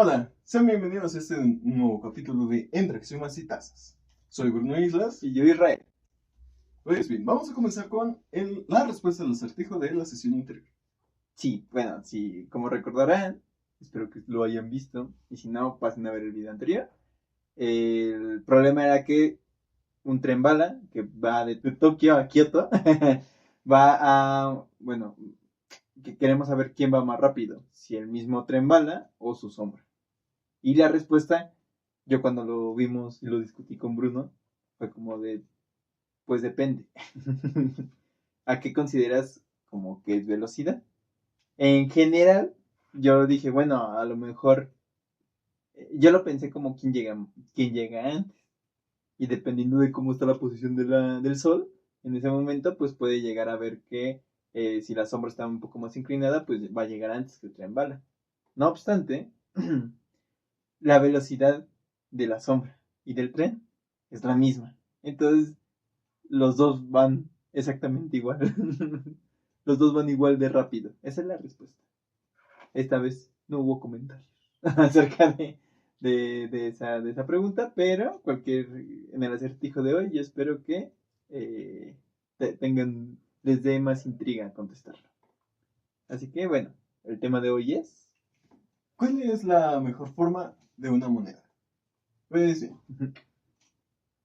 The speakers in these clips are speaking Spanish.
Hola, sean bienvenidos a este nuevo capítulo de Entre Axiomas y Tazas. Soy Bruno Islas. Y yo Israel. Pues bien, vamos a comenzar con la respuesta al acertijo de la sesión anterior. Sí, bueno, sí, como recordarán, espero que lo hayan visto, y si no, pasen a ver el video anterior. El problema era que un tren bala, que va de Tokio a Kioto, bueno, que queremos saber quién va más rápido, si el mismo tren bala o su sombra. Y la respuesta, yo cuando lo vimos y lo discutí con Bruno, fue como pues depende. ¿A qué consideras como que es velocidad? En general, yo dije, bueno, a lo mejor, yo lo pensé como quién llega antes. Y dependiendo de cómo está la posición del sol, en ese momento, pues puede llegar a ver que si la sombra está un poco más inclinada, pues va a llegar antes que el tren bala. No obstante, la velocidad de la sombra y del tren es la misma. Entonces, los dos van exactamente igual. Los dos van igual de rápido. Esa es la respuesta. Esta vez no hubo comentarios acerca de esa pregunta, pero en el acertijo de hoy yo espero que les dé más intriga contestarlo. Así que bueno, el tema de hoy es... ¿Cuál es la mejor forma de una moneda? Pues bien,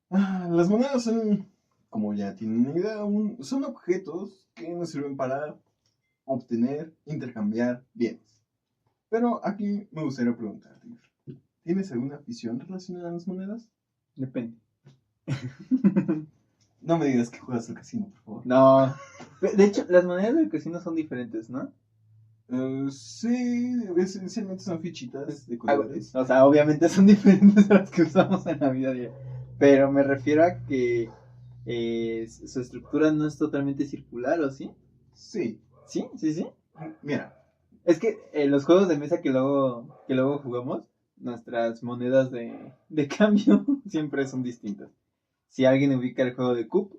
las monedas son, como ya tienen una idea, son objetos que nos sirven para obtener, intercambiar bienes. Pero aquí me gustaría preguntarte, ¿tienes alguna afición relacionada a las monedas? Depende. No me digas que juegas al casino, por favor. No. De hecho, las monedas del casino son diferentes, ¿no? Sí, esencialmente son fichitas de colores. O sea, obviamente son diferentes a las que usamos en la vida diaria. Pero me refiero a que su estructura no es totalmente circular, ¿o sí? Sí. ¿Sí? ¿Sí, sí? Mira. Es que los juegos de mesa que luego jugamos, nuestras monedas de cambio siempre son distintas. Si alguien ubica el juego de Coop,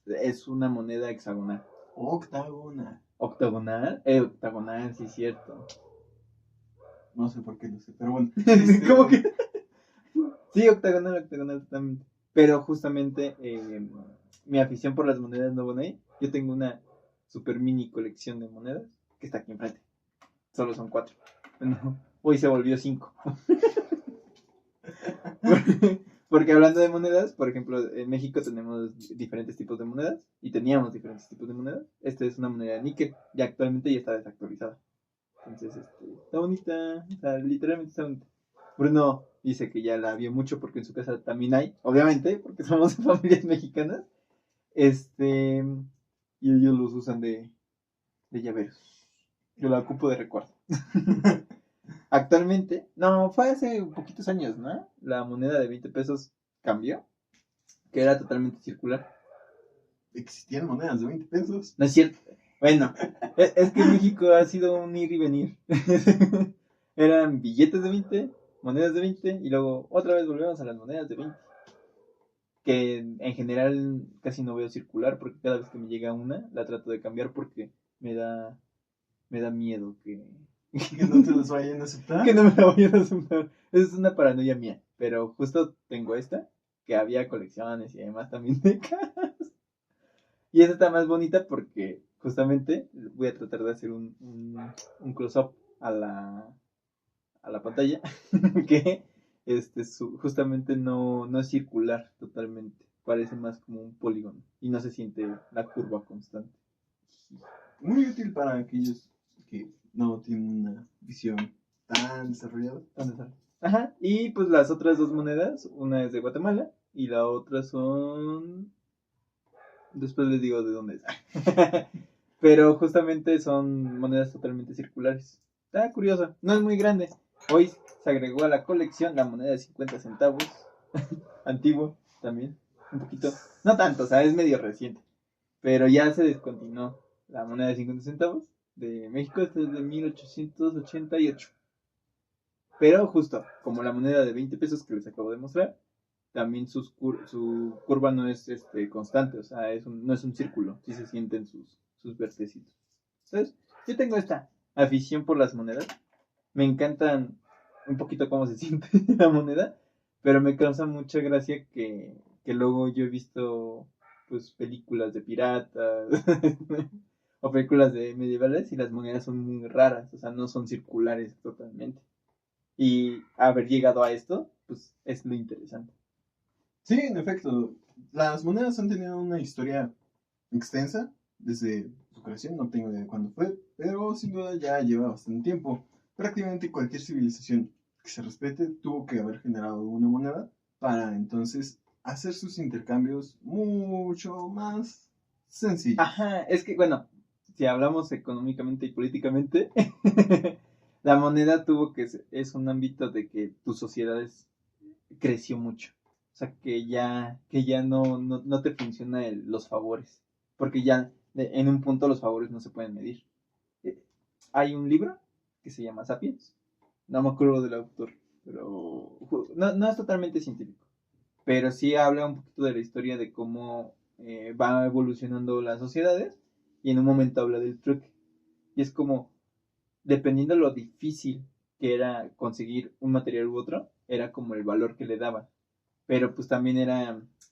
es una moneda hexagonal. Octagonal. ¿Octagonal? Octagonal, sí, cierto. No sé por qué lo sé, pero bueno. ¿Cómo que? Sí, octagonal totalmente. Pero justamente mi afición por las monedas no van ahí. Yo tengo una super mini colección de monedas que está aquí enfrente. Solo son 4. No, hoy se volvió 5. Porque hablando de monedas, por ejemplo, en México tenemos diferentes tipos de monedas y teníamos diferentes tipos de monedas. Esta es una moneda de níquel y actualmente ya está desactualizada. Entonces, está bonita, o sea, literalmente está bonita. Bruno dice que ya la vio mucho porque en su casa también hay, obviamente, porque somos familias mexicanas. Y ellos los usan de llaveros. Yo la ocupo de recuerdo. Actualmente, no, fue hace poquitos años, ¿no? La moneda de 20 pesos cambió, que era totalmente circular. ¿Existían monedas de 20 pesos? No es cierto. Bueno, es que México ha sido un ir y venir. Eran billetes de 20, monedas de 20, y luego otra vez volvemos a las monedas de 20. Que en general casi no veo circular, porque cada vez que me llega una, la trato de cambiar porque me da miedo que no te las vayan a aceptar. Que no me la vayan a aceptar. Es una paranoia mía. Pero justo tengo esta, que había colecciones y además también de cajas. Y esta está más bonita porque justamente voy a tratar de hacer un close-up a la pantalla. Que justamente no es circular totalmente. Parece más como un polígono. Y no se siente la curva constante. Muy útil para aquellos que no tienen una visión tan desarrollada. Ajá. Y pues las otras dos monedas, una es de Guatemala y la otra son... Después les digo de dónde es. Pero justamente son monedas totalmente circulares. Está curioso, no es muy grande. Hoy se agregó a la colección la moneda de 50 centavos. Antiguo también, un poquito. No tanto, o sea, es medio reciente. Pero ya se descontinuó la moneda de 50 centavos de México desde 1888. Pero justo, como la moneda de 20 pesos que les acabo de mostrar, también su curva no es constante, o sea, no es un círculo, sí se sienten sus vertecitos. Entonces, yo tengo esta afición por las monedas. Me encantan un poquito cómo se siente la moneda, pero me causa mucha gracia que luego yo he visto pues películas de piratas o películas de medievales y las monedas son muy raras, o sea, no son circulares totalmente. Y haber llegado a esto, pues es lo interesante. Sí, en efecto, las monedas han tenido una historia extensa desde su creación, no tengo idea de cuándo fue, pero sin duda ya lleva bastante tiempo. Prácticamente cualquier civilización que se respete tuvo que haber generado una moneda para entonces hacer sus intercambios mucho más sencillos. Ajá, es que, bueno, si hablamos económicamente y políticamente, la moneda tuvo que ser, es un ámbito de que tus sociedades creció mucho. O sea, que ya no te funciona los favores. Porque ya en un punto los favores no se pueden medir. Hay un libro que se llama Sapiens. No me acuerdo del autor, pero no es totalmente científico. Pero sí habla un poquito de la historia de cómo va evolucionando las sociedades y en un momento habla del trueque. Y es como, dependiendo de lo difícil que era conseguir un material u otro, era como el valor que le daban. Pero pues también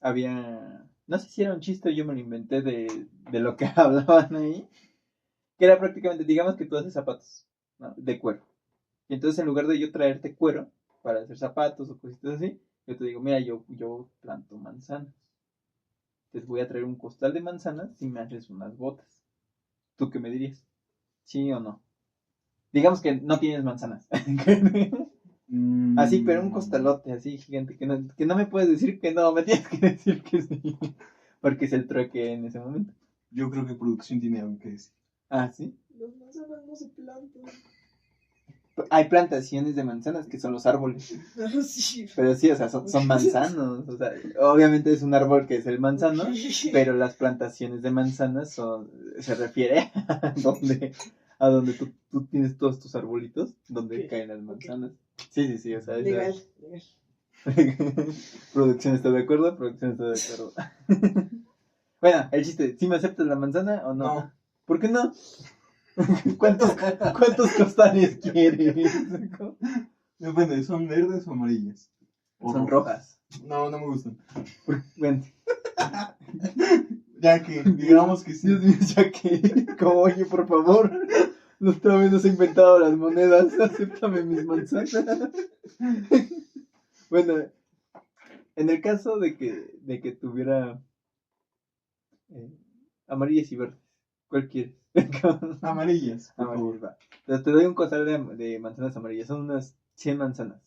había, no sé si era un chiste, yo me lo inventé de lo que hablaban ahí, que era prácticamente, digamos que tú haces zapatos, ¿no? De cuero. Y entonces en lugar de yo traerte cuero para hacer zapatos o cositas así, yo te digo, mira, yo planto manzanas. Entonces voy a traer un costal de manzanas si me haces unas botas. ¿Tú qué me dirías? ¿Sí o no? Digamos que no tienes manzanas. Así, pero un Mm, costalote así gigante que no me puedes decir que no, me tienes que decir que sí. Porque es el trueque en ese momento. yo creo que producción tiene algo que decir. Ah, sí. Las manzanas no se plantan. Hay plantaciones de manzanas que son los árboles. Sí. Pero sí, o sea, son manzanos. O sea, obviamente es un árbol que es el manzano, pero las plantaciones de manzanas se refiere a donde tú tienes todos tus arbolitos, donde caen las manzanas. Sí, sí, o sea, Legal. Producción está de acuerdo, producción está de acuerdo. Bueno, el chiste, ¿sí me aceptas la manzana o no? No. ¿Por qué no? ¿Cuántos costales quieres? Depende, ¿son verdes o amarillas? O Son rojas. No, no me gustan. Bueno, Ya que, digamos que sí. Dios mío, ya que, como oye, por favor, no otra vez nos he inventado las monedas, acéptame mis manzanas. Bueno, en el caso de que tuviera eh, amarillas y verdes, ¿cuál quieres? Amarillas, por Amarillas, favor. va. Entonces te doy un costal de manzanas amarillas, son unas 100 manzanas.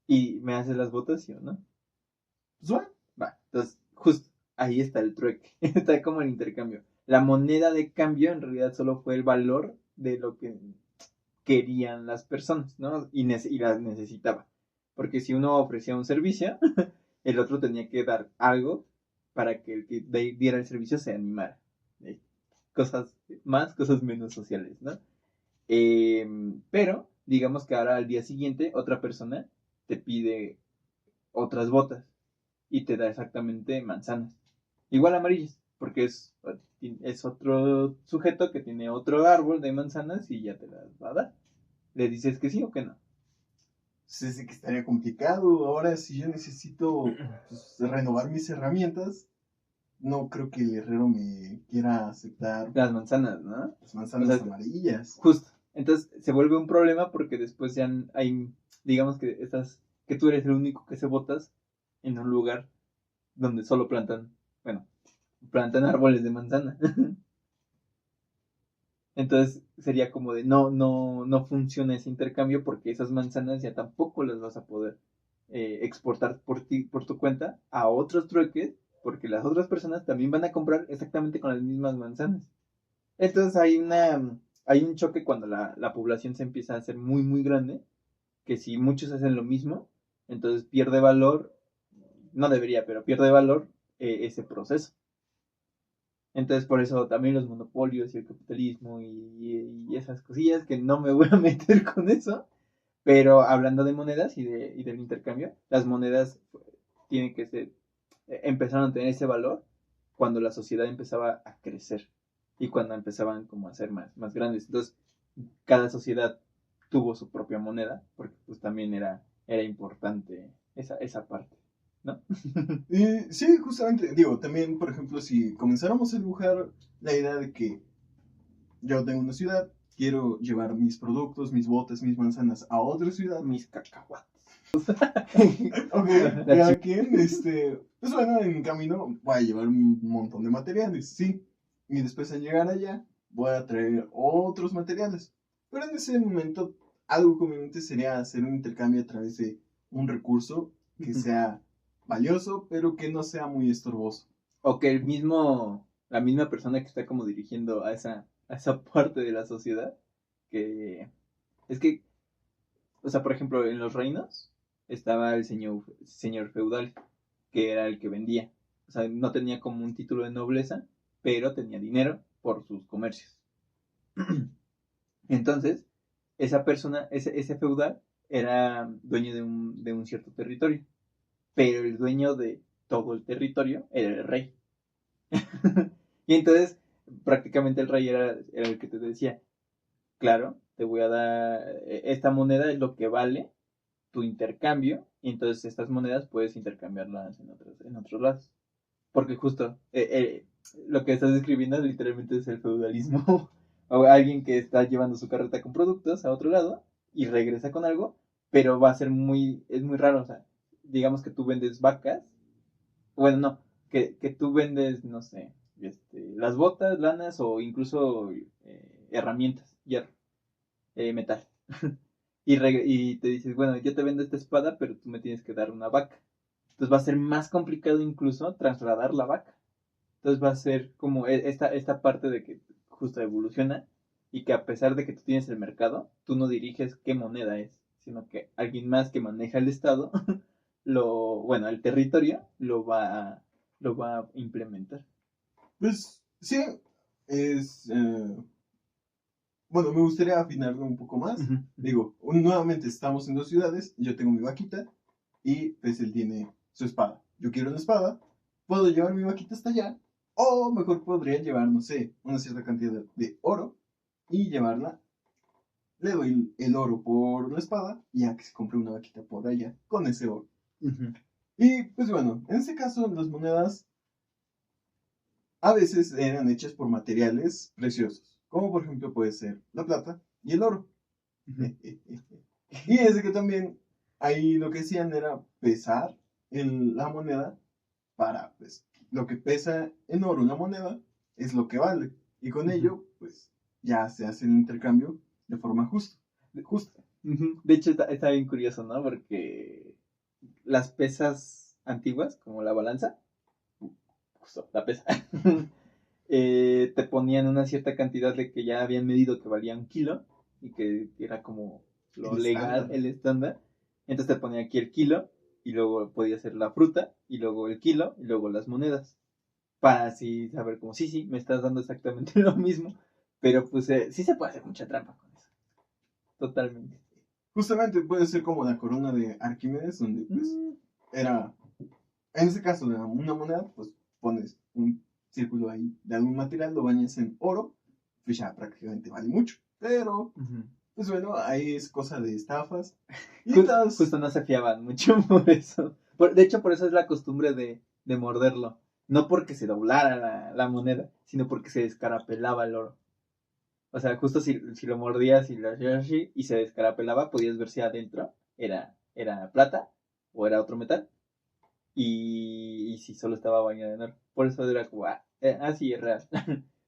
¿Y me haces las botas, sí o no? Pues bueno, Va, entonces justo ahí está el trueque, está como el intercambio. La moneda de cambio en realidad solo fue el valor de lo que querían las personas, ¿no? Y las necesitaba. Porque si uno ofrecía un servicio, el otro tenía que dar algo para que el que diera el servicio se animara. ¿Sí? Cosas más, cosas menos sociales, ¿no? Pero, digamos que ahora al día siguiente otra persona te pide otras botas y te da exactamente manzanas. Igual amarillas, porque es otro sujeto que tiene otro árbol de manzanas y ya te las va a dar. ¿Le dices que sí o que no? sé que estaría complicado. Ahora, si yo necesito pues, renovar mis herramientas, no creo que el herrero me quiera aceptar Las manzanas, ¿no? las O manzanas sea, amarillas. justo. Entonces se vuelve un problema porque después ya hay, digamos que tú eres el único que se botas en un lugar donde solo bueno, plantan árboles de manzana. Entonces sería como de no funciona ese intercambio porque esas manzanas ya tampoco las vas a poder exportar por tu cuenta a otros trueques porque las otras personas también van a comprar exactamente con las mismas manzanas. Entonces hay un choque cuando la población se empieza a hacer muy, muy grande, que si muchos hacen lo mismo, entonces pierde valor, no debería, pero pierde valor ese proceso. Entonces, por eso también los monopolios y el capitalismo y esas cosillas que no me voy a meter con eso. Pero hablando de monedas y del intercambio, las monedas tienen que ser, empezaron a tener ese valor cuando la sociedad empezaba a crecer y cuando empezaban como a ser más grandes. Entonces, cada sociedad tuvo su propia moneda, porque pues también era importante esa parte, ¿no? Y sí, justamente, digo, también, por ejemplo, si comenzáramos a dibujar la idea de que yo tengo una ciudad, quiero llevar mis productos, mis botes, mis manzanas a otra ciudad. Mis cacahuates. Ok, cada quien, pues bueno, en camino voy a llevar un montón de materiales, sí. Y después al llegar allá, voy a traer otros materiales. Pero en ese momento, algo conveniente sería hacer un intercambio a través de un recurso que sea valioso, pero que no sea muy estorboso. O que la misma persona que está como dirigiendo a esa parte de la sociedad, que es que, o sea, por ejemplo, en los reinos estaba el señor feudal, que era el que vendía. O sea, no tenía como un título de nobleza, pero tenía dinero por sus comercios. Entonces, esa persona, ese feudal, era dueño de un cierto territorio, pero el dueño de todo el territorio era el rey. Y entonces, prácticamente el rey era el que te decía, claro, te voy a dar, esta moneda es lo que vale tu intercambio, y entonces estas monedas puedes intercambiarlas en otros lados. Porque justo lo que estás describiendo literalmente es el feudalismo. O alguien que está llevando su carreta con productos a otro lado y regresa con algo, pero es muy raro. O sea, digamos que tú vendes vacas, bueno, no, que tú vendes, no sé, las botas, lanas o incluso herramientas, hierro, metal. Y te dices, bueno, yo te vendo esta espada, pero tú me tienes que dar una vaca. Entonces va a ser más complicado incluso trasladar la vaca. Entonces va a ser como esta parte de que justo evoluciona y que a pesar de que tú tienes el mercado, tú no diriges qué moneda es, sino que alguien más que maneja el estado, bueno, el territorio, lo va a implementar. Pues sí, es... bueno, me gustaría afinarlo un poco más. Uh-huh. Digo, nuevamente estamos en dos ciudades, yo tengo mi vaquita y pues él tiene su espada. Yo quiero una espada, puedo llevar mi vaquita hasta allá, o mejor podría llevar, no sé, una cierta cantidad de oro y llevarla. Le doy el oro por la espada y ya que se compre una vaquita por allá con ese oro. Uh-huh. Y pues bueno, en este caso las monedas a veces eran hechas por materiales preciosos, como por ejemplo puede ser la plata y el oro. Uh-huh. Y es de que también ahí lo que hacían era pesar la moneda para, pues, lo que pesa en oro una moneda es lo que vale. Y con Uh-huh. ello, pues, ya se hace el intercambio de forma justa. Uh-huh. De hecho, está bien curioso, ¿no? Porque las pesas antiguas, como la balanza, justo la pesa, te ponían una cierta cantidad de que ya habían medido que valía 1 kilo y que era como lo El legal, estándar. el estándar. Entonces te ponía aquí el kilo y luego podía ser la fruta y luego el kilo y luego las monedas. Para así saber como, sí, sí, me estás dando exactamente lo mismo. Pero pues sí se puede hacer mucha trampa con eso. Totalmente. Justamente puede ser como la corona de Arquímedes, donde, pues, Mm. era, en este caso, de una moneda, pues, pones un círculo ahí de algún material, lo bañas en oro, pues ya prácticamente vale mucho. Pero Uh-huh. pues bueno, ahí es cosa de estafas. Y tas, Justo no se fiaban mucho por eso. De hecho, por eso es la costumbre de morderlo. No porque se doblara la moneda, sino porque se descarapelaba el oro. O sea, justo si lo mordías y lo hacías así y se descarapelaba, podías ver si adentro era plata o era otro metal. Y si solo estaba bañado en oro. Por eso era como, sí, es real.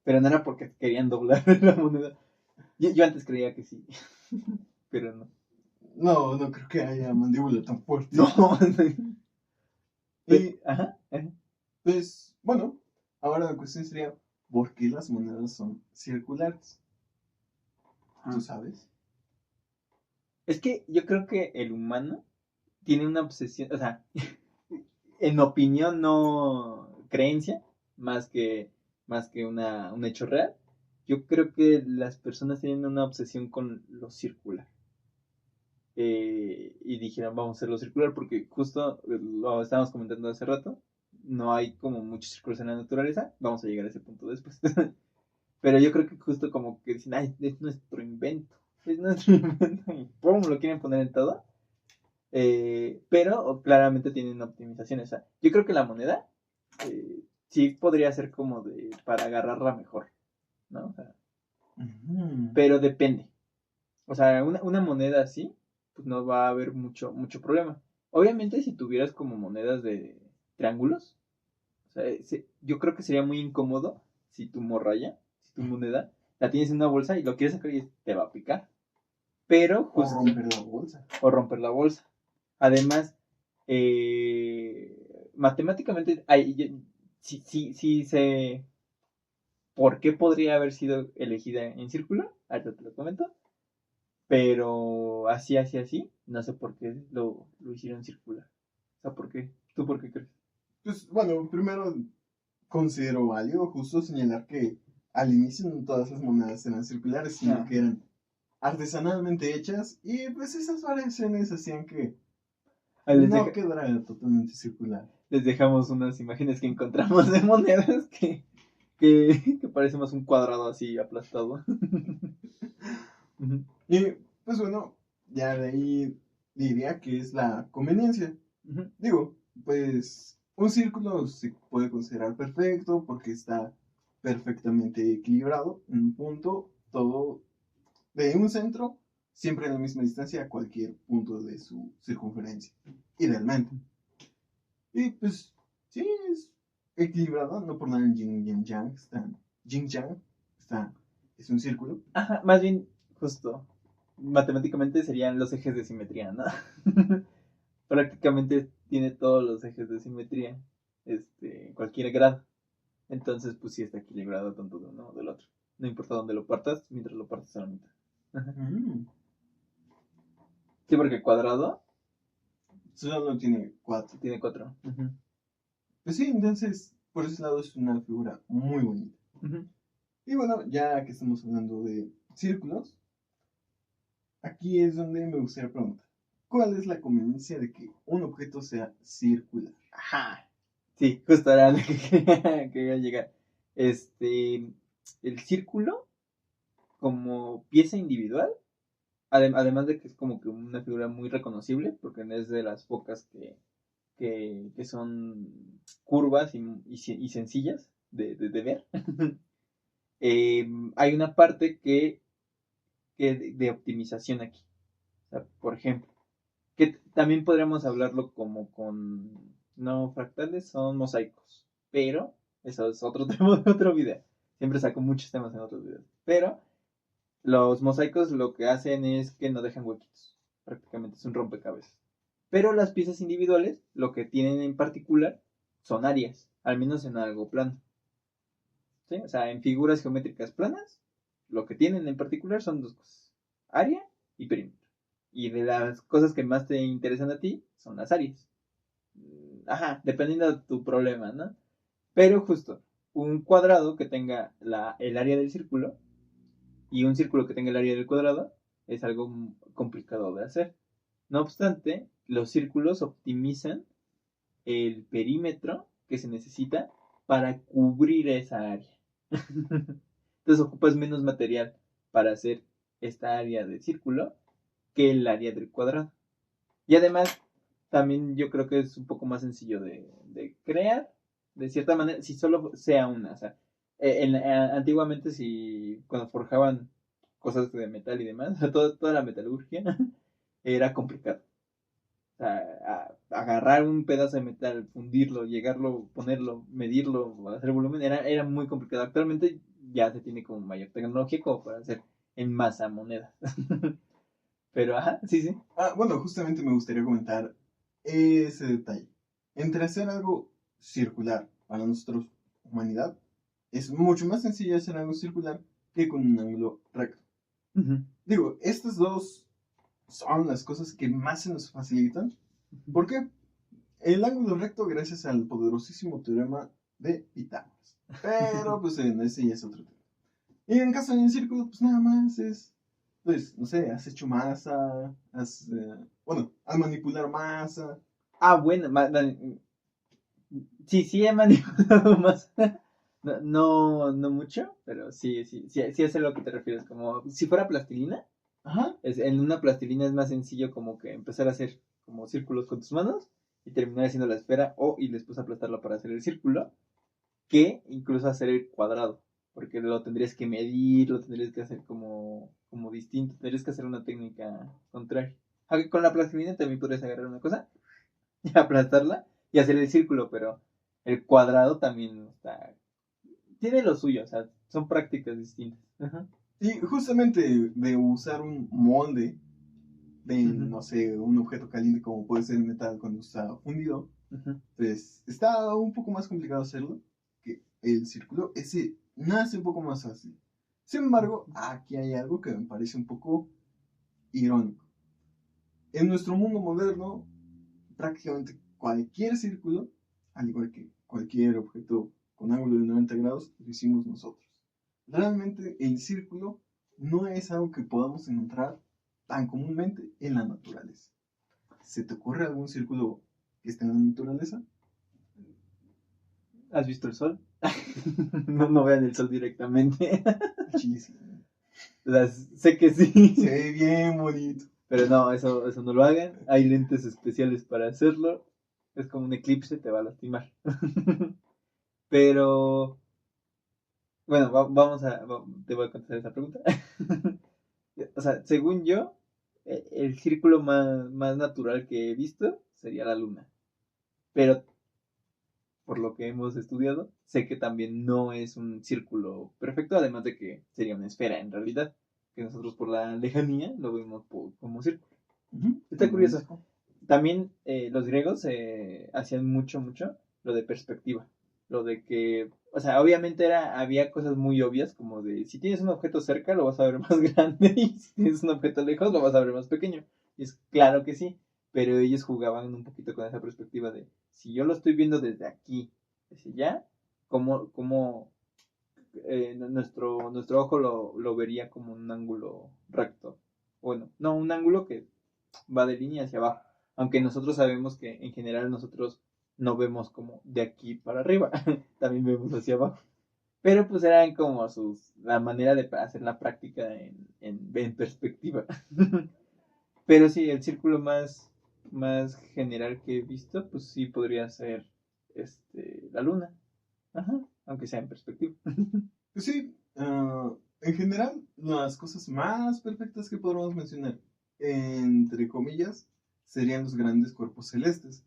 Pero no era porque querían doblar la moneda. Yo antes creía que sí, pero no. no, no creo que haya mandíbula tan fuerte. No. Y Ajá, ajá. pues bueno, ahora la cuestión sería, ¿por qué las monedas son circulares? ¿Tú sabes? Es que yo creo que el humano tiene una obsesión, o sea, en opinión, no creencia, más que un hecho real. Yo creo que las personas tienen una obsesión con lo circular. Y dijeron, vamos a hacerlo circular porque justo lo estábamos comentando hace rato. No hay como muchos círculos en la naturaleza. Vamos a llegar a ese punto después. Pero yo creo que justo como que dicen, ay, es nuestro invento. es nuestro invento y ¡pum! Lo quieren poner en todo. Pero claramente tienen optimizaciones. O sea, yo creo que la moneda sí podría ser como de para agarrarla mejor, ¿no? O sea, pero depende. O sea, una moneda así, pues no va a haber mucho problema. Obviamente, si tuvieras como monedas de triángulos, o sea, yo creo que sería muy incómodo si tu morralla, si tu moneda, la tienes en una bolsa y lo quieres sacar y te va a picar. Pero justo. O romper la bolsa. O romper la bolsa. Además, matemáticamente, sí sé por qué podría haber sido elegida en círculo. Ahorita te lo comento. Pero así, no sé por qué lo hicieron circular. O sea, ¿por qué? ¿Tú por qué crees? Pues bueno, primero considero válido justo señalar que al inicio no todas las monedas eran circulares, sino que eran artesanalmente hechas y pues esas variaciones hacían que no quedara totalmente circular. Les dejamos unas imágenes que encontramos de monedas que parece más un cuadrado así aplastado. Y pues bueno, ya de ahí diría que es la conveniencia. Digo, pues un círculo se puede considerar perfecto porque está perfectamente equilibrado en un punto, todo de un centro, siempre a la misma distancia a cualquier punto de su circunferencia, idealmente. Y pues sí, es equilibrado, no por nada en Yin Yang está, es un círculo. Ajá, más bien, justo, matemáticamente serían los ejes de simetría, ¿no? Prácticamente tiene todos los ejes de simetría, en cualquier grado. Entonces, pues sí está equilibrado tanto de uno o del otro. No importa dónde lo partas, mientras lo partas a la mitad. Sí, porque cuadrado solo tiene 4. tiene 4. Pues sí, entonces, por ese lado es una figura muy bonita. Y bueno, ya que estamos hablando de círculos, aquí es donde me gustaría preguntar, ¿cuál es la conveniencia de que un objeto sea circular? Ajá. Sí, justo era lo que quería llegar. El círculo, como pieza individual, además de que es como que una figura muy reconocible, porque es de las pocas que son curvas y sencillas de ver. Hay una parte que de optimización aquí. O sea, por ejemplo, que también podríamos hablarlo como con, no fractales, son mosaicos, pero eso es otro tema de otro video. Siempre saco muchos temas en otros videos. Pero los mosaicos lo que hacen es que no dejan huequitos. Prácticamente es un rompecabezas. Pero las piezas individuales, lo que tienen en particular, son áreas, al menos en algo plano. ¿Sí? O sea, en figuras geométricas planas, lo que tienen en particular son dos cosas: área y perímetro. Y de las cosas que más te interesan a ti son las áreas. Ajá, dependiendo de tu problema, ¿no? Pero justo, un cuadrado que tenga el área del círculo y un círculo que tenga el área del cuadrado es algo complicado de hacer. No obstante, los círculos optimizan el perímetro que se necesita para cubrir esa área. Entonces ocupas menos material para hacer esta área del círculo que el área del cuadrado. Y además, también yo creo que es un poco más sencillo de crear, de cierta manera, si solo sea una. O sea, antiguamente, cuando forjaban cosas de metal y demás, toda la metalurgia, era complicado. O sea, agarrar un pedazo de metal, fundirlo, llegarlo, ponerlo, medirlo, hacer volumen, era muy complicado. Actualmente ya se tiene como mayor tecnología como para hacer en masa monedas. Pero, ajá, sí. Bueno, justamente me gustaría comentar ese detalle. Entre hacer algo circular para nosotros, humanidad, es mucho más sencillo hacer algo circular que con un ángulo recto. Digo, estas dos son las cosas que más se nos facilitan. ¿Por qué? El ángulo recto gracias al poderosísimo teorema de Pitágoras. Pero pues en ese ya es otro tema. Y en caso de un círculo, pues nada más es, pues, no sé, has hecho masa, al manipular masa. Bueno, sí he manipulado más. No mucho, pero sí es a lo que te refieres. Como si fuera plastilina. Ajá. En una plastilina es más sencillo como que empezar a hacer como círculos con tus manos y terminar haciendo la esfera y después aplastarla para hacer el círculo, que incluso hacer el cuadrado, porque lo tendrías que medir, lo tendrías que hacer como distinto, tendrías que hacer una técnica contraria. Aunque con la plastilina también podrías agarrar una cosa y aplastarla y hacer el círculo, pero el cuadrado también tiene lo suyo, o sea, son prácticas distintas. Ajá. Y justamente de usar un molde de, Uh-huh. no sé, un objeto caliente como puede ser el metal cuando está fundido, Uh-huh. pues está un poco más complicado hacerlo que el círculo. Ese nace un poco más fácil. Sin embargo, aquí hay algo que me parece un poco irónico. En nuestro mundo moderno, prácticamente cualquier círculo, al igual que cualquier objeto con ángulo de 90 grados, lo hicimos nosotros. Realmente el círculo no es algo que podamos encontrar tan comúnmente en la naturaleza. ¿Se te ocurre algún círculo que esté en la naturaleza? ¿Has visto el sol? No vean el sol directamente. Chile sí. Sé que sí. Se ve bien bonito. Pero no, eso no lo hagan. Hay lentes especiales para hacerlo. Es como un eclipse, te va a lastimar. Pero, bueno, te voy a contestar esa pregunta. O sea, según yo, el círculo más natural que he visto sería la luna. Pero por lo que hemos estudiado, sé que también no es un círculo perfecto, además de que sería una esfera en realidad, que nosotros por la lejanía lo vemos como círculo. Está curioso. También los griegos hacían mucho lo de perspectiva. Lo de que, o sea, obviamente había cosas muy obvias, como de si tienes un objeto cerca lo vas a ver más grande y si tienes un objeto lejos lo vas a ver más pequeño. Y es claro que sí, pero ellos jugaban un poquito con esa perspectiva de si yo lo estoy viendo desde aquí, desde allá, cómo nuestro ojo lo vería como un ángulo recto. Bueno, no, un ángulo que va de línea hacia abajo. Aunque nosotros sabemos que en general nosotros no vemos como de aquí para arriba, también vemos hacia abajo. Pero pues eran como la manera de hacer la práctica en perspectiva. Pero sí, el círculo más general que he visto, pues sí podría ser la luna. Ajá, aunque sea en perspectiva. Pues sí, en general, las cosas más perfectas que podríamos mencionar, entre comillas, serían los grandes cuerpos celestes.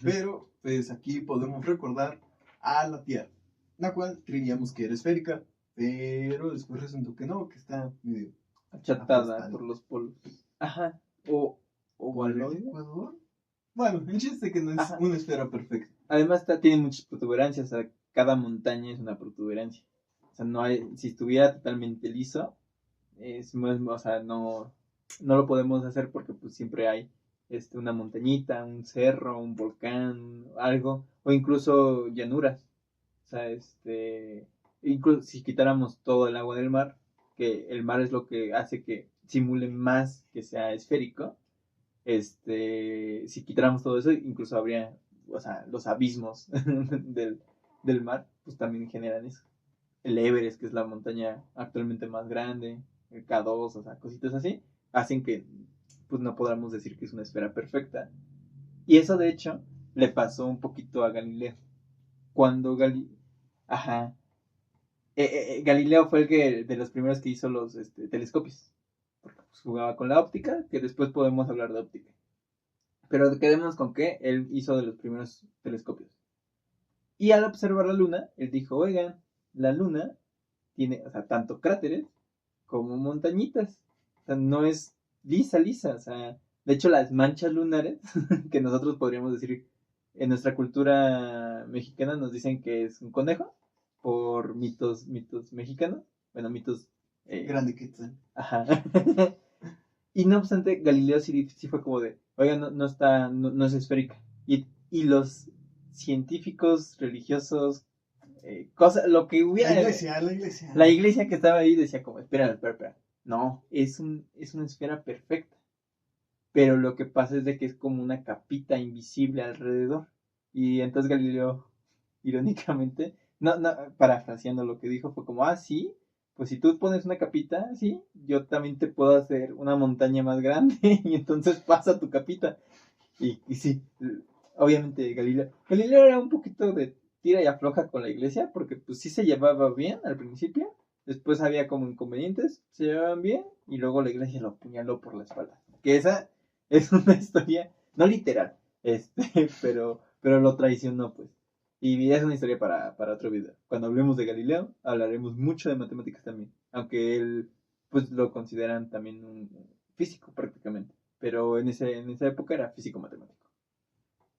Pero, pues aquí podemos recordar a la Tierra, la cual creíamos que era esférica, pero después resultó que no, que está medio Achatada aplastada. por los polos. Ajá. O ¿Por el ovaloide. Ecuador? Bueno, el chiste es que no es Ajá. una esfera perfecta. Además tiene muchas protuberancias, o sea, cada montaña es una protuberancia. O sea, no hay, si estuviera totalmente liso, o sea, no lo podemos hacer porque pues siempre hay una montañita, un cerro, un volcán, algo, o incluso llanuras. O sea, incluso si quitáramos todo el agua del mar, que el mar es lo que hace que simule más que sea esférico, si quitáramos todo eso, incluso habría, o sea, los abismos del mar, pues también generan eso. El Everest, que es la montaña actualmente más grande, el K2, o sea, cositas así, hacen que pues no podamos decir que es una esfera perfecta. Y eso de hecho le pasó un poquito a Galileo. Cuando Ajá. Galileo fue el que de los primeros que hizo los telescopios. Porque pues, jugaba con la óptica, que después podemos hablar de óptica. Pero quedemos con que él hizo de los primeros telescopios. Y al observar la luna, él dijo, oigan, la luna tiene, o sea, tanto cráteres como montañitas. O sea, no es lisa. O sea, de hecho, las manchas lunares, que nosotros podríamos decir en nuestra cultura mexicana, nos dicen que es un conejo por mitos mexicanos. Bueno, mitos. Grande Quetzal. Ajá. Y no obstante, Galileo sí fue como de, oiga, no es esférica. Y los científicos, religiosos, lo que hubiera. La iglesia que estaba ahí decía como, espera. No, es una esfera perfecta. Pero lo que pasa es de que es como una capita invisible alrededor. Y entonces Galileo, irónicamente, no, parafraseando lo que dijo, fue como, sí, pues si tú pones una capita, sí, yo también te puedo hacer una montaña más grande y entonces pasa tu capita. Y sí, obviamente Galileo era un poquito de tira y afloja con la iglesia, porque pues sí se llevaba bien al principio, después había como inconvenientes, se llevaban bien, y luego la iglesia lo apuñaló por la espalda. Que esa es una historia, no literal, pero lo traicionó, pues. Y es una historia para otro video. Cuando hablemos de Galileo, hablaremos mucho de matemáticas también, aunque él, pues lo consideran también un físico prácticamente, pero en esa época era físico-matemático.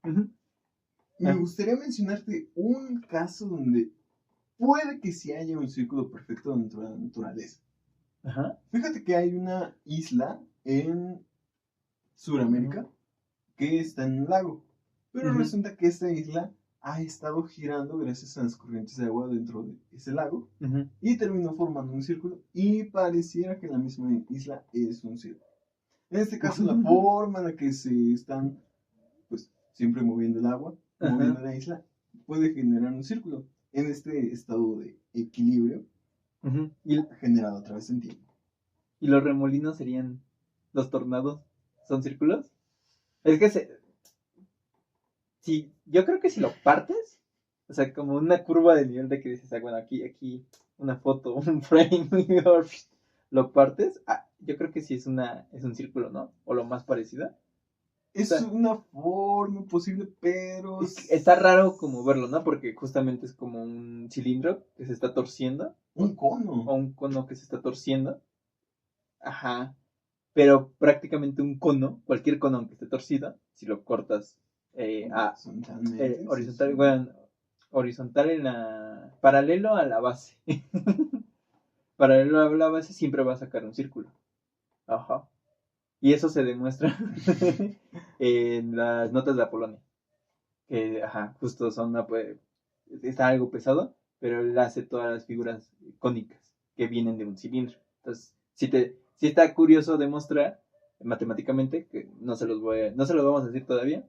Uh-huh. Me gustaría mencionarte un caso donde puede que sí haya un círculo perfecto dentro de la naturaleza. Ajá. Fíjate que hay una isla en Sudamérica que está en un lago, pero resulta que esta isla ha estado girando gracias a las corrientes de agua dentro de ese lago y terminó formando un círculo y pareciera que la misma isla es un círculo. En este caso, la forma en la que se están, pues, siempre moviendo el agua, moviendo la isla, puede generar un círculo en este estado de equilibrio generado a través del tiempo. ¿Y los remolinos serían los tornados? ¿Son círculos? Es que sí, yo creo que si lo partes, o sea, como una curva de nivel de que dices, bueno, aquí una foto, un frame, lo partes, yo creo que sí es un círculo, ¿no? O lo más parecido. Es una forma posible, pero está raro como verlo, ¿no? Porque justamente es como un cilindro que se está torciendo. Un cono. O un cono que se está torciendo. Ajá. Pero prácticamente un cono, cualquier cono que esté torcido, si lo cortas horizontal en la... paralelo a la base. Paralelo a la base siempre va a sacar un círculo. Ajá. Y eso se demuestra en las notas de Apolonia. Que, justo está algo pesado, pero él hace todas las figuras cónicas que vienen de un cilindro. Entonces, si está curioso demostrar matemáticamente, que no se los vamos a decir todavía,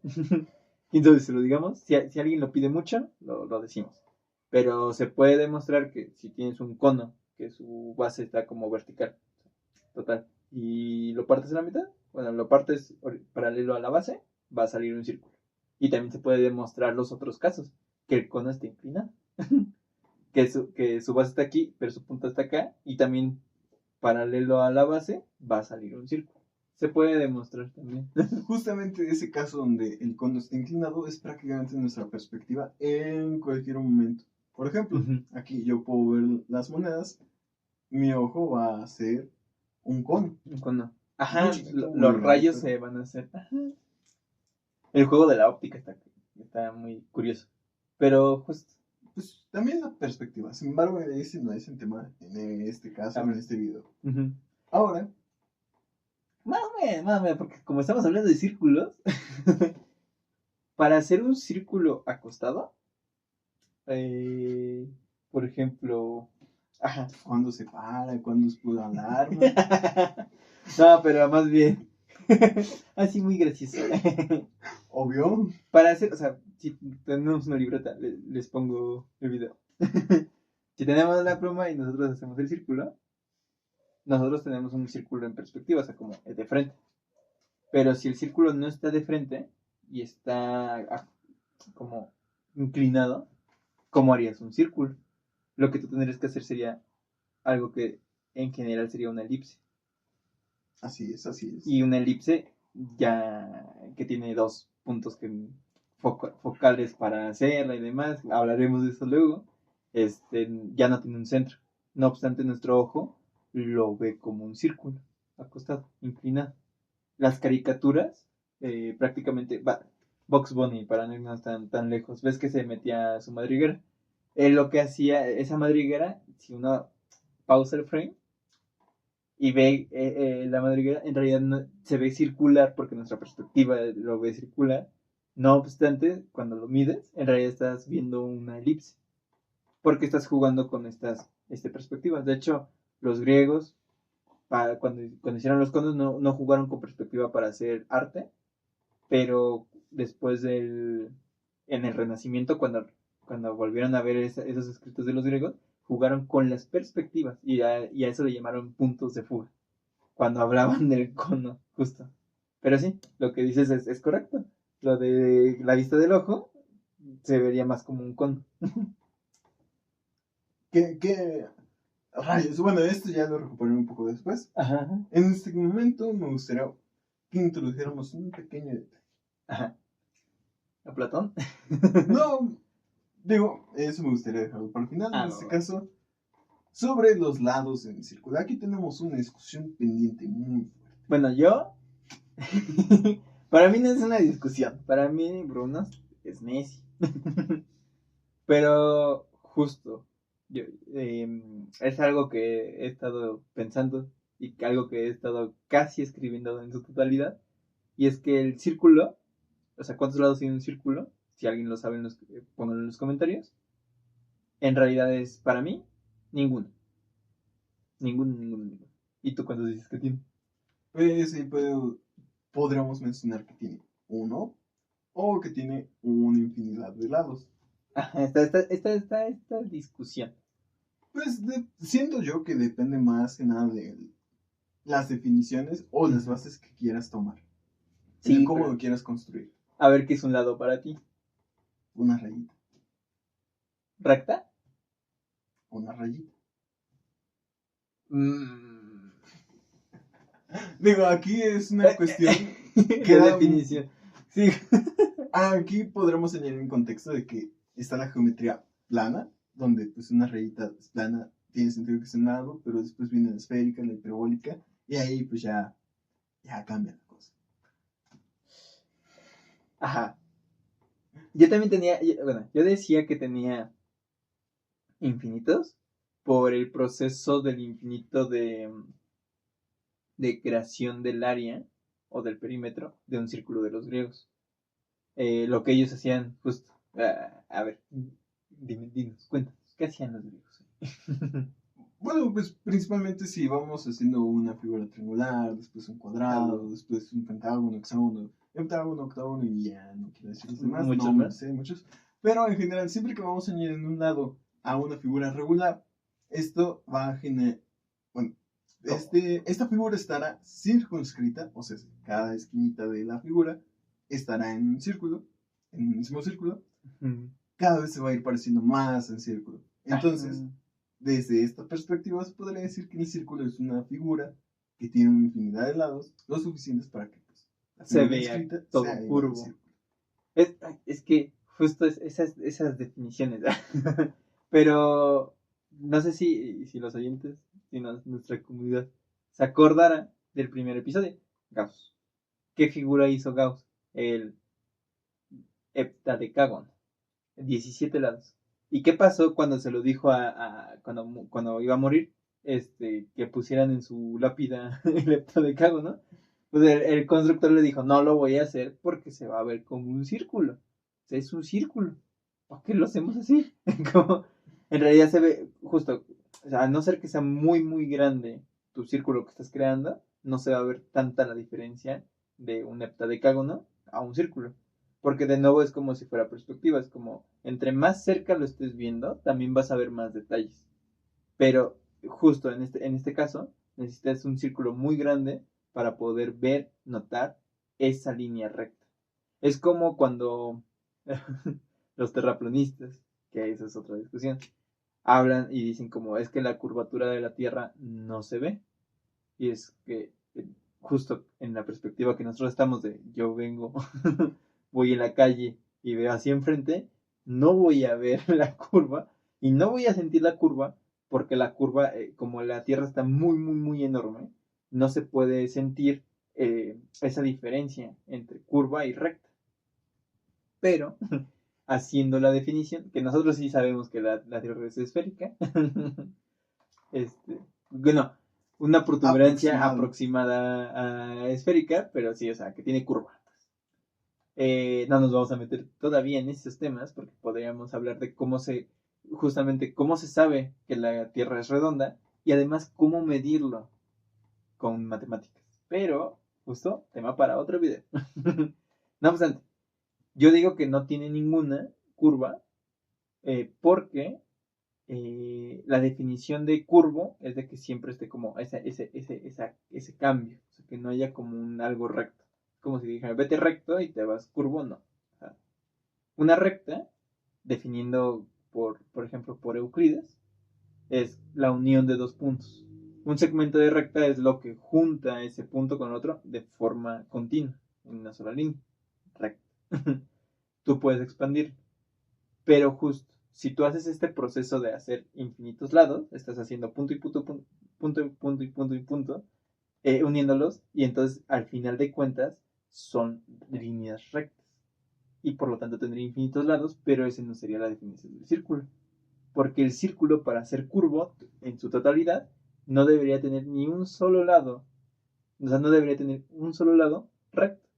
entonces se lo digamos, si alguien lo pide mucho, lo decimos. Pero se puede demostrar que si tienes un cono, que su base está como vertical, total, y lo partes en la mitad, bueno, lo partes paralelo a la base, va a salir un círculo. Y también se puede demostrar los otros casos, que el cono está inclinado, que su base está aquí, pero su punta está acá, y también paralelo a la base va a salir un círculo. Se puede demostrar también. Justamente ese caso donde el cono está inclinado es prácticamente nuestra perspectiva en cualquier momento. Por ejemplo, aquí yo puedo ver las monedas, mi ojo va a ser un cono. Un cono. Ajá, los rayos se van a hacer. Ajá. El juego de la óptica está muy curioso. Pero justo. Pues también la perspectiva. Sin embargo, ese no es el tema en este caso, en este video. Ahora. Más o menos, porque como estamos hablando de círculos, para hacer un círculo acostado, por ejemplo, ¿Cuándo se para? ¿Cuándo es pura alarma? No, pero más bien, así muy gracioso. Obvio. Para hacer, o sea, si tenemos una libreta, les pongo el video. Si tenemos la pluma y nosotros hacemos el círculo, nosotros tenemos un círculo en perspectiva, o sea, como de frente. Pero si el círculo no está de frente y está como inclinado, ¿cómo harías un círculo? Lo que tú tendrías que hacer sería algo que en general sería una elipse. Así es, así es. Y una elipse ya que tiene dos puntos focales para hacerla y demás, hablaremos de eso luego, ya no tiene un centro. No obstante, nuestro ojo lo ve como un círculo, acostado, inclinado. Las caricaturas, prácticamente, Bugs Bunny, para no irnos tan lejos, ves que se metía a su madriguera. Lo que hacía esa madriguera, si uno pausa el frame y ve la madriguera, en realidad no, se ve circular porque nuestra perspectiva lo ve circular. No obstante, cuando lo mides, en realidad estás viendo una elipse porque estás jugando con estas perspectivas. De hecho, los griegos, cuando hicieron los conos, no jugaron con perspectiva para hacer arte, pero después en el Renacimiento, cuando volvieron a ver esos escritos de los griegos, jugaron con las perspectivas y a eso le llamaron puntos de fuga, cuando hablaban del cono, justo. Pero sí, lo que dices es correcto. Lo de la vista del ojo se vería más como un cono. ¿Qué rayos? Bueno, esto ya lo recuperaré un poco después. Ajá. En este momento me gustaría que introdujéramos un pequeño detalle. Ajá. ¿A Platón? No, digo, eso me gustaría dejarlo para el final. En este No. caso, sobre los lados en el círculo. Aquí tenemos una discusión pendiente muy fuerte. Bueno, yo... para mí no es una discusión. Para mí, Bruno es necio. Pero justo, yo, es algo que he estado pensando y algo que he estado casi escribiendo en su totalidad. Y es que el círculo, o sea, ¿cuántos lados tiene un círculo? Si alguien lo sabe, pónganlo en los comentarios. En realidad es, para mí, ninguno. Ninguno. ¿Y tú cuántos dices que tiene? Pues sí, podríamos mencionar que tiene uno o que tiene una infinidad de lados. Esta discusión. Pues siento yo que depende más que nada de las definiciones o las bases que quieras tomar. Sí, cómo pero lo quieras construir. A ver qué es un lado para ti. Una rayita. ¿Recta? Una rayita. Digo, aquí es una cuestión de definición. Sí. Aquí podremos añadir en contexto de que está la geometría plana, donde pues una rayita plana tiene sentido que sea un lado, pero después viene la esférica, la hiperbólica, y ahí pues ya cambia la cosa. Ajá. Yo también tenía, bueno, yo decía que tenía infinitos por el proceso del infinito de creación del área o del perímetro de un círculo de los griegos. Lo que ellos hacían, justo, a ver, dinos, cuéntanos, ¿qué hacían los griegos? Bueno, pues principalmente si vamos haciendo una figura triangular, después un cuadrado, después un pentágono, heptágono, octágono y ya no quiero decir los demás. Muchos más. Sí, muchos. Pero en general, siempre que vamos añadiendo un lado a una figura regular, esto va a generar, bueno, esta figura estará circunscrita, o sea, cada esquinita de la figura estará en un círculo, en un mismo círculo. Cada vez se va a ir pareciendo más en círculo. Entonces, desde esta perspectiva se podría decir que el círculo es una figura que tiene una infinidad de lados, lo suficientes para que pues, se vea todo curvo. Es que justo esas definiciones. Pero no sé si los oyentes, si nuestra comunidad se acordara del primer episodio. Gauss. ¿Qué figura hizo Gauss? El heptadecágono. 17 lados. ¿Y qué pasó cuando se lo dijo cuando iba a morir? Que pusieran en su lápida el heptadecágono. Pues el constructor le dijo, no lo voy a hacer porque se va a ver como un círculo. O sea, es un círculo. ¿Por qué lo hacemos así? Como, en realidad se ve justo, o sea, a no ser que sea muy, muy grande tu círculo que estás creando, no se va a ver tanta la diferencia de un heptadecágono a un círculo. Porque de nuevo es como si fuera perspectiva, es como entre más cerca lo estés viendo, también vas a ver más detalles. Pero justo en este caso, necesitas un círculo muy grande para poder ver, notar esa línea recta. Es como cuando los terraplanistas, que esa es otra discusión, hablan y dicen como es que la curvatura de la Tierra no se ve. Y es que justo en la perspectiva que nosotros estamos de yo vengo, voy en la calle y veo así enfrente, no voy a ver la curva y no voy a sentir la curva porque la curva, como la Tierra está muy, muy, muy enorme, no se puede sentir esa diferencia entre curva y recta. Pero, haciendo la definición, que nosotros sí sabemos que la Tierra es esférica, bueno, una protuberancia aproximada a esférica, pero sí, o sea, que tiene curva. No nos vamos a meter todavía en esos temas porque podríamos hablar de justamente cómo se sabe que la Tierra es redonda y además cómo medirlo con matemáticas. Pero, justo, tema para otro video. No obstante, yo digo que no tiene ninguna curva porque la definición de curvo es de que siempre esté como ese cambio, o sea, que no haya como un algo recto. Como si dijera, vete recto y te vas curvo, no. O sea, una recta, definiendo por ejemplo, por Euclides, es la unión de dos puntos. Un segmento de recta es lo que junta ese punto con el otro de forma continua, en una sola línea, recta. Tú puedes expandir, pero justo, si tú haces este proceso de hacer infinitos lados, estás haciendo punto y punto, punto, punto y punto y punto y punto, uniéndolos, y entonces al final de cuentas son líneas rectas. Y por lo tanto tendría infinitos lados, pero esa no sería la definición del círculo. Porque el círculo, para ser curvo en su totalidad, no debería tener ni un solo lado. O sea, no debería tener un solo lado recto.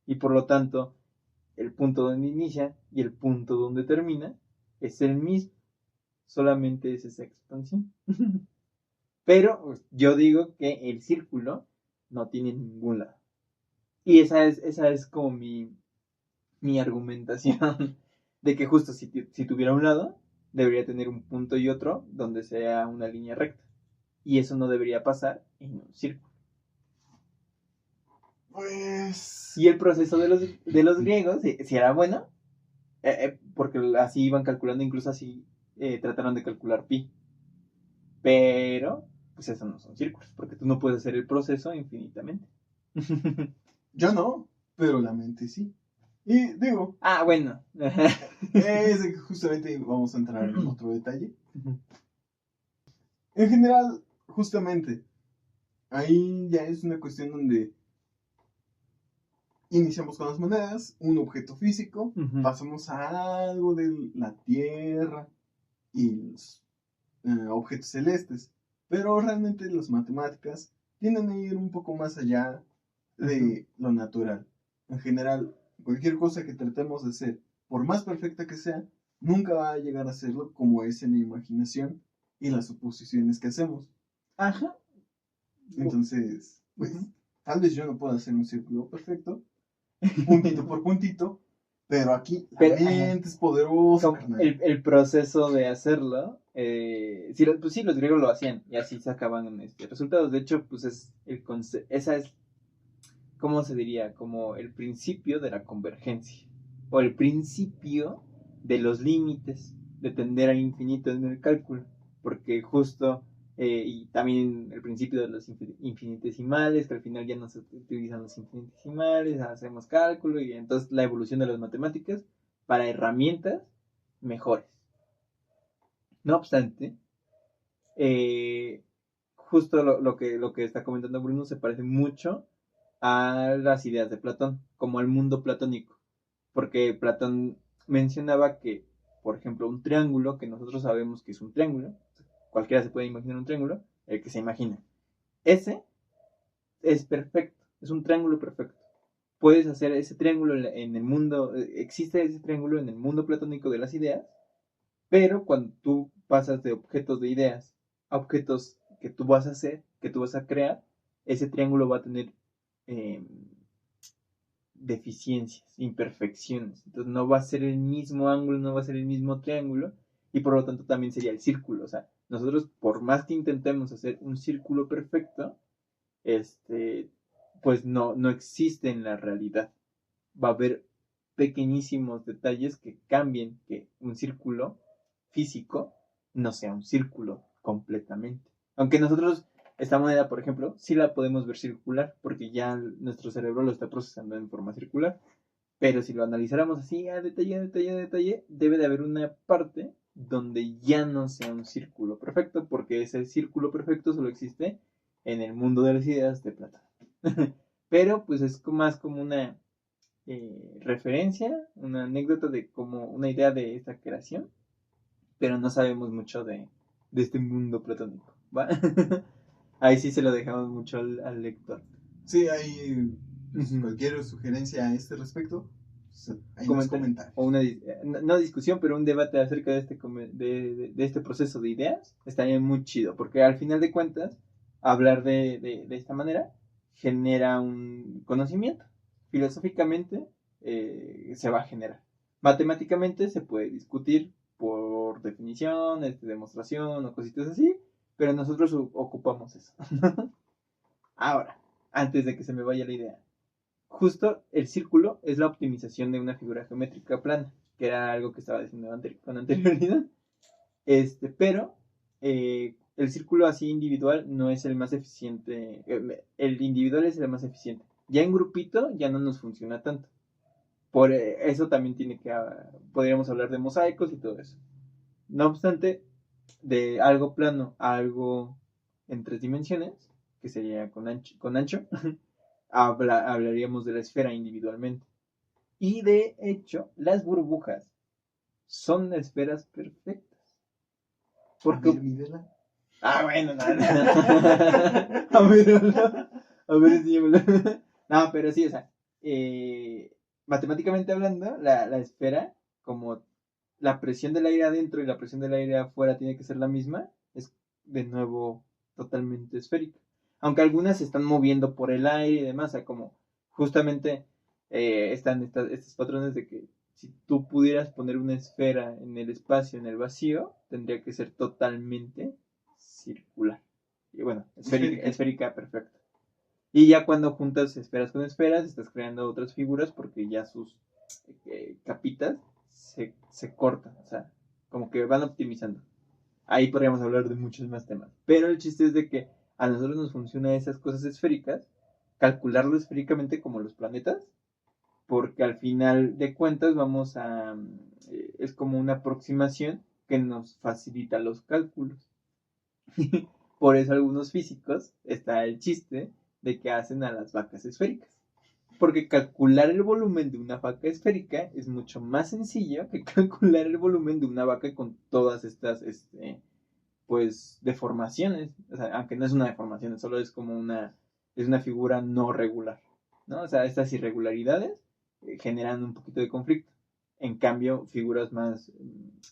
Y por lo tanto, el punto donde inicia y el punto donde termina es el mismo. Solamente es esa expansión. Pero yo digo que el círculo no tiene ningún lado. Y esa es como mi argumentación. De que justo si tuviera un lado, debería tener un punto y otro donde sea una línea recta. Y eso no debería pasar en un círculo. Pues... Y el proceso de los griegos, si era bueno, porque así iban calculando, incluso así trataron de calcular pi. Pero, pues eso no son círculos, porque tú no puedes hacer el proceso infinitamente. Yo no, pero la mente sí. Y digo, Ah, bueno. es que justamente vamos a entrar en otro detalle. En general, justamente, ahí ya es una cuestión donde iniciamos con las monedas, un objeto físico, pasamos a algo de la Tierra y los objetos celestes. Pero realmente las matemáticas tienden a ir un poco más allá de lo natural. En general, cualquier cosa que tratemos de hacer, por más perfecta que sea, nunca va a llegar a serlo como es en la imaginación y las suposiciones que hacemos. Ajá. Entonces, pues, tal vez yo no pueda hacer un círculo perfecto, puntito por puntito, pero aquí la mente es poderosa, carnal. El proceso de hacerlo, pues sí, los griegos lo hacían y así sacaban resultados. De hecho, pues esa es, ¿cómo se diría? Como el principio de la convergencia o el principio de los límites de tender al infinito en el cálculo, porque justo y también el principio de los infinitesimales, que al final ya no se utilizan los infinitesimales, hacemos cálculo y entonces la evolución de las matemáticas para herramientas mejores. No obstante, justo lo que está comentando Bruno se parece mucho a las ideas de Platón, como al mundo platónico, porque Platón mencionaba que, por ejemplo, un triángulo, que nosotros sabemos que es un triángulo, cualquiera se puede imaginar un triángulo, el que se imagina, ese es perfecto, es un triángulo perfecto. Puedes hacer ese triángulo en el mundo, existe ese triángulo en el mundo platónico de las ideas, pero cuando tú pasas de objetos de ideas a objetos que tú vas a hacer, que tú vas a crear, ese triángulo va a tener eh, deficiencias, imperfecciones. Entonces no va a ser el mismo ángulo, no va a ser el mismo triángulo, y por lo tanto también sería el círculo. O sea, nosotros por más que intentemos hacer un círculo perfecto, pues no existe en la realidad. Va a haber pequeñísimos detalles que cambien que un círculo físico no sea un círculo completamente. Aunque nosotros esta moneda, por ejemplo, sí la podemos ver circular porque ya nuestro cerebro lo está procesando en forma circular. Pero si lo analizáramos así a detalle, debe de haber una parte donde ya no sea un círculo perfecto, porque ese círculo perfecto solo existe en el mundo de las ideas de Platón. Pero pues es más como una referencia, una anécdota de como una idea de esta creación, pero no sabemos mucho de este mundo platónico, ¿va? Ahí sí se lo dejamos mucho al lector. Sí, hay cualquier sugerencia a este respecto, ahí nos comentan. O una, no discusión, pero un debate acerca de este proceso de ideas estaría muy chido, porque al final de cuentas, hablar de esta manera genera un conocimiento. Filosóficamente se va a generar. Matemáticamente se puede discutir por definición, demostración o cositas así, pero nosotros ocupamos eso. Ahora, antes de que se me vaya la idea, justo el círculo es la optimización de una figura geométrica plana, que era algo que estaba diciendo con anterioridad. Pero el círculo así individual no es el más eficiente. El individual es el más eficiente. Ya en grupito ya no nos funciona tanto. Por eso también podríamos hablar de mosaicos y todo eso. No obstante, de algo plano a algo en 3 dimensiones, que sería con ancho, hablaríamos de la esfera individualmente. Y de hecho, las burbujas son esferas perfectas. Porque... bueno, no. A ver, enséñamelo. No, pero sí, o sea, matemáticamente hablando, la esfera, como la presión del aire adentro y la presión del aire afuera tiene que ser la misma, es de nuevo totalmente esférica. Aunque algunas se están moviendo por el aire y demás, o sea, como justamente están estos patrones de que si tú pudieras poner una esfera en el espacio, en el vacío, tendría que ser totalmente circular. Y bueno, esférica perfecta. Y ya cuando juntas esferas con esferas, estás creando otras figuras porque ya sus capitas se cortan, o sea, como que van optimizando. Ahí podríamos hablar de muchos más temas. Pero el chiste es de que a nosotros nos funcionan esas cosas esféricas, calcularlo esféricamente como los planetas, porque al final de cuentas es como una aproximación que nos facilita los cálculos. Por eso algunos físicos está el chiste de que hacen a las vacas esféricas. Porque calcular el volumen de una vaca esférica es mucho más sencillo que calcular el volumen de una vaca con todas estas pues deformaciones. O sea, aunque no es una deformación, solo es como es una figura no regular, ¿no? O sea, estas irregularidades generan un poquito de conflicto. En cambio, figuras más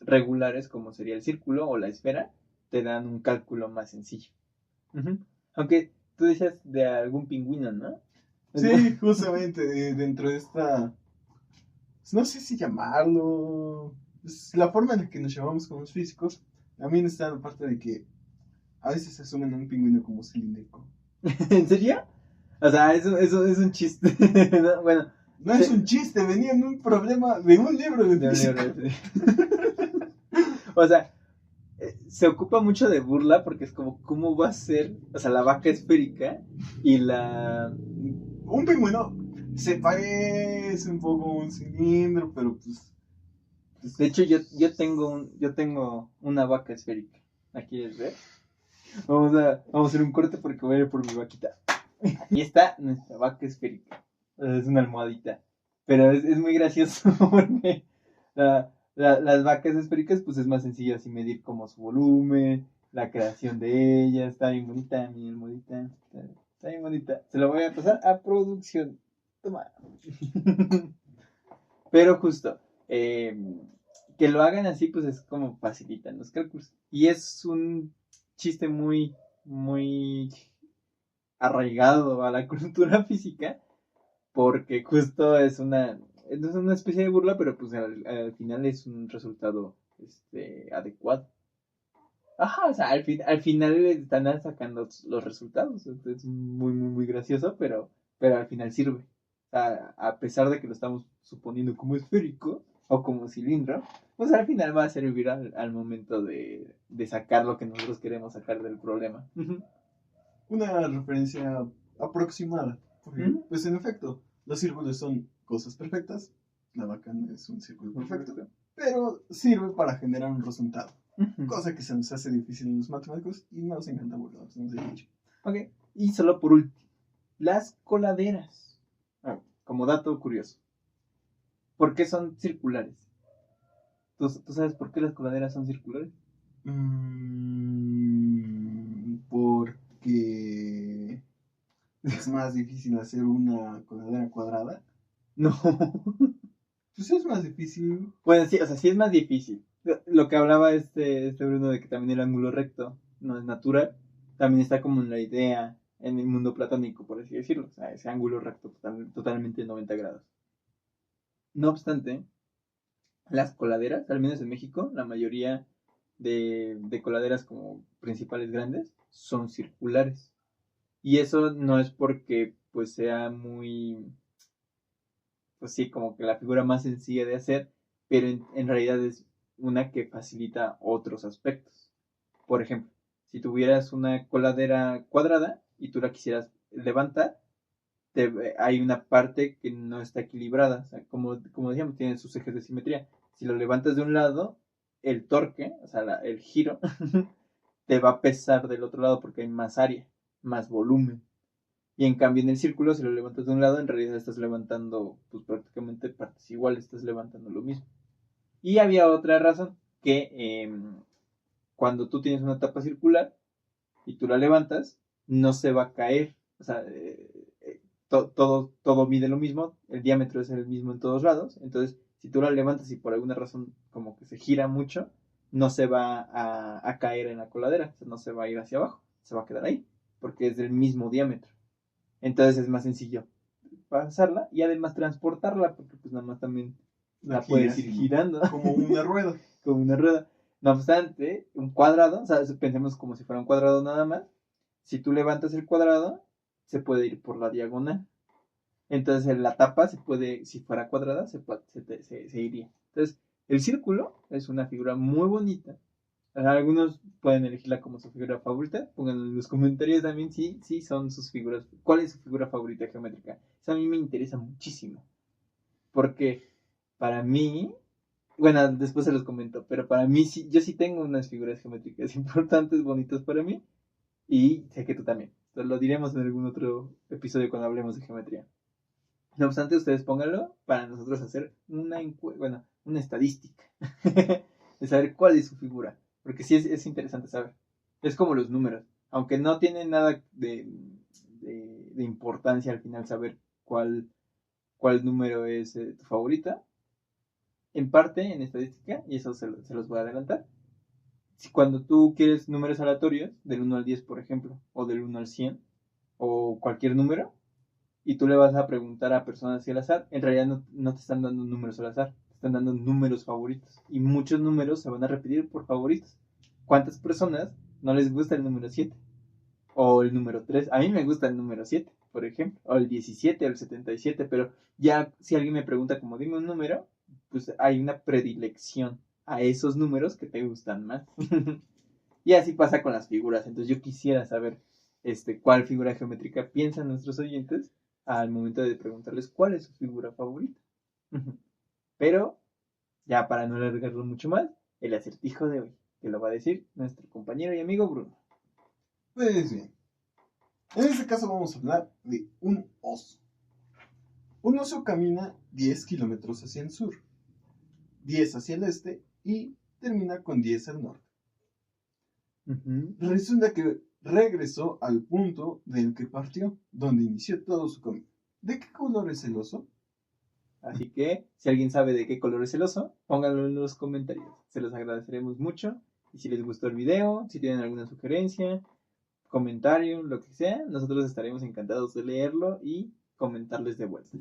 regulares, como sería el círculo o la esfera, te dan un cálculo más sencillo. Aunque tú decías de algún pingüino, ¿no? Sí, justamente dentro de esta, no sé si llamarlo, es la forma en la que nos llamamos como los físicos, también está la parte de que a veces asumen a un pingüino como cilíndrico. ¿En serio? O sea, eso es un chiste. Bueno. No es un chiste, venía en un problema de un libro de física. O sea, se ocupa mucho de burla porque es como, ¿cómo va a ser? O sea, la vaca esférica y un pingüino se parece un poco a un cilindro, pero pues... De hecho, yo tengo una vaca esférica. ¿La quieres ver? Vamos a hacer un corte porque voy a ir por mi vaquita. Ahí está nuestra vaca esférica. Es una almohadita. Pero es muy gracioso porque las vacas esféricas pues es más sencillo así medir como su volumen, la creación de ellas. Está bien bonita mi almohadita. Está bien bonita. Se la voy a pasar a producción. Toma. Pero justo, que lo hagan así pues es como facilitan los cálculos. Y es un chiste muy, muy arraigado a la cultura física, porque justo es una especie de burla, pero pues al final es un resultado adecuado. Ajá, o sea, al final le están sacando los resultados. Es muy, muy, muy gracioso, pero al final sirve. O sea, a pesar de que lo estamos suponiendo como esférico o como cilindro, pues al final va a servir al momento de sacar lo que nosotros queremos sacar del problema. Una referencia aproximada. Porque, pues en efecto, los círculos son cosas perfectas. La vaca no es un círculo perfecto, pero sirve para generar un resultado. Cosa que se nos hace difícil en los matemáticos y nos encanta burlarnos, nos he dicho. Ok, y solo por último, las coladeras. Como dato curioso. ¿Por qué son circulares? ¿Tú sabes por qué las coladeras son circulares? Porque es más difícil hacer una coladera cuadrada. No. Pues es más difícil. Bueno, sí, o sea, sí es más difícil. Lo que hablaba este Bruno de que también el ángulo recto no es natural, también está como en la idea en el mundo platónico, por así decirlo. O sea, ese ángulo recto totalmente 90 grados. No obstante, las coladeras, al menos en México, la mayoría de coladeras como principales grandes son circulares. Y eso no es porque pues sea muy, pues sí, como que la figura más sencilla de hacer, pero en realidad es una que facilita otros aspectos. Por ejemplo, si tuvieras una coladera cuadrada y tú la quisieras levantar, hay una parte que no está equilibrada. O sea, como decíamos, tiene sus ejes de simetría. Si lo levantas de un lado, el torque, o sea, el giro, te va a pesar del otro lado porque hay más área, más volumen. Y en cambio en el círculo, si lo levantas de un lado, en realidad estás levantando pues prácticamente partes iguales, estás levantando lo mismo. Y había otra razón, que cuando tú tienes una tapa circular y tú la levantas, no se va a caer. O sea, todo mide lo mismo, el diámetro es el mismo en todos lados. Entonces, si tú la levantas y por alguna razón como que se gira mucho, no se va a caer en la coladera, o sea, no se va a ir hacia abajo, se va a quedar ahí, porque es del mismo diámetro. Entonces es más sencillo pasarla y además transportarla, porque pues nada más también la puedes ir girando. Como una rueda. Como una rueda. No obstante, un cuadrado, o sea, pensemos como si fuera un cuadrado nada más. Si tú levantas el cuadrado, se puede ir por la diagonal. Entonces la tapa se puede, si fuera cuadrada, se iría. Entonces, el círculo es una figura muy bonita. Algunos pueden elegirla como su figura favorita. Pónganlo en los comentarios también si son sus figuras. ¿Cuál es su figura favorita geométrica? Eso a mí me interesa muchísimo. Porque para mí, bueno, después se los comento, pero para mí sí, yo sí tengo unas figuras geométricas importantes, bonitas para mí. Y sé que tú también. Entonces lo diremos en algún otro episodio cuando hablemos de geometría. No obstante, ustedes pónganlo para nosotros hacer una estadística de saber cuál es su figura. Porque sí es interesante saber. Es como los números. Aunque no tiene nada de importancia al final saber cuál número es tu favorita. En parte, en estadística, y eso se los voy a adelantar. Si cuando tú quieres números aleatorios, del 1 al 10, por ejemplo, o del 1 al 100, o cualquier número, y tú le vas a preguntar a personas así al azar, en realidad no te están dando números al azar, te están dando números favoritos. Y muchos números se van a repetir por favoritos. ¿Cuántas personas no les gusta el número 7? O el número 3. A mí me gusta el número 7, por ejemplo. O el 17 o el 77. Pero ya si alguien me pregunta como dime un número, pues hay una predilección a esos números que te gustan más. Y así pasa con las figuras. Entonces yo quisiera saber cuál figura geométrica piensan nuestros oyentes al momento de preguntarles cuál es su figura favorita. Pero, ya para no alargarlo mucho más, el acertijo de hoy, que lo va a decir nuestro compañero y amigo Bruno. Pues bien, en este caso vamos a hablar de un oso. Un oso camina 10 kilómetros hacia el sur, 10 hacia el este y termina con 10 al norte. Resulta que regresó al punto del que partió, donde inició todo su camino. ¿De qué color es el oso? Así que, si alguien sabe de qué color es el oso, pónganlo en los comentarios. Se los agradeceremos mucho. Y si les gustó el video, si tienen alguna sugerencia, comentario, lo que sea, nosotros estaremos encantados de leerlo y comentarles de vuelta.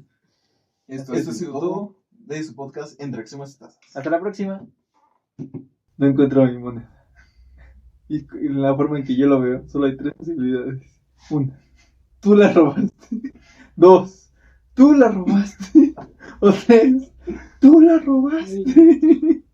Esto ha sido todo de su podcast Entre Axiomas y Tazas. Hasta la próxima. No encuentro mi moneda. Y en la forma en que yo lo veo, solo hay 3 posibilidades. 1. Tú la robaste. 2. Tú la robaste. O 3. Tú la robaste.